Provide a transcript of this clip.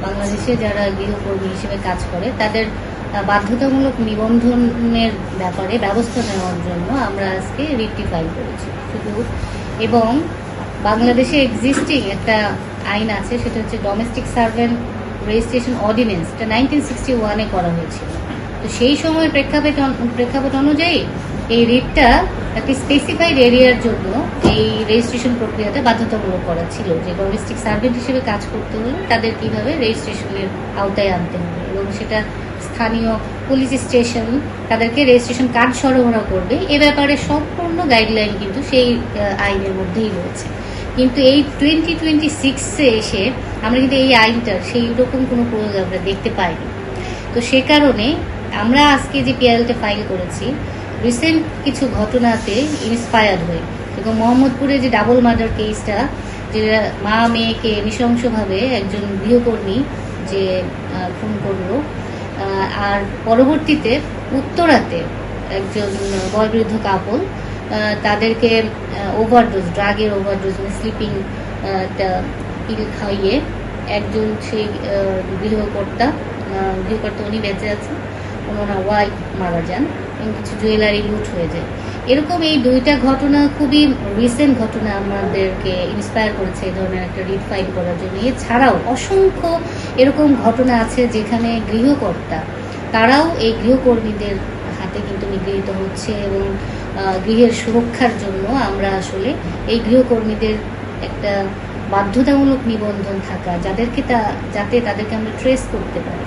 বাংলাদেশে যারা গৃহকর্মী হিসেবে কাজ করে তাদের বাধ্যতামূলক নিবন্ধনের ব্যাপারে ব্যবস্থা নেওয়ার জন্য আমরা আজকে রিটটি ফাইল করেছি শুধু। এবং বাংলাদেশে এক্সিস্টিং একটা আইন আছে, সেটা হচ্ছে ডোমেস্টিক সার্ভেন্ট রেজিস্ট্রেশন অর্ডিন্যান্স, এটা 1961-এ করা হয়েছিল। তো সেই সময় প্রেক্ষাপট অনুযায়ী এই রিটটা একটি স্পেসিফাইড এরিয়ার জন্য এই রেজিস্ট্রেশন প্রক্রিয়াটা বাধ্যতামূলক করা ছিল, যে ডোমেস্টিক সার্ভেন্ট হিসেবে কাজ করতে হলে তাদের কিভাবে রেজিস্ট্রেশনের আওতায় আনতে হবে, এবং সেটা স্থানীয় পুলিশ স্টেশন তাদেরকে রেজিস্ট্রেশন কার্ড সরবরাহ করবে, এ ব্যাপারে সম্পূর্ণ গাইডলাইন কিন্তু সেই আইনের মধ্যেই রয়েছে। কিন্তু এই 2026-এ এসে আমরা কিন্তু এই আইনটার সেই রকম কোনো প্রয়োগ আমরা দেখতে পাইনি। তো সে কারণে আমরা আজকে যে পিআরএলটা ফাইল করেছি রিসেন্ট কিছু ঘটনাতে ইন্সপায়ার্ড হয়ে, এবং মোহাম্মদপুরে যে ডাবল মার্ডার কেসটা, যে মা মেয়েকে নৃশংসভাবে একজন গৃহকর্মী যে খুন করলো, আর পরবর্তীতে উত্তরাতে একজন বয়বৃদ্ধ কাপল তাদেরকে ওভারডোজ, ড্রাগের ওভারডোজ, স্লিপিং পিল খাইয়ে একজন সেই গৃহকর্তা উনি বেঁচে আছেন, ওনার ওয়াইফ মারা যান এবং কিছু জুয়েলারি লুট হয়ে যায়। এরকম এই দুইটা ঘটনা খুবই রিসেন্ট ঘটনা আমাদেরকে ইন্সপায়ার করেছে এই ধরনের একটা রিট ফাইল করার জন্য। এছাড়াও অসংখ্য এরকম ঘটনা আছে যেখানে গৃহকর্তা তারাও এই গৃহকর্মীদের হাতে কিন্তু নিগৃহীত হচ্ছে, এবং গৃহের সুরক্ষার জন্য আমরা আসলে এই গৃহকর্মীদের একটা বাধ্যতামূলক নিবন্ধন থাকা, যাতে তাদেরকে আমরা ট্রেস করতে পারি।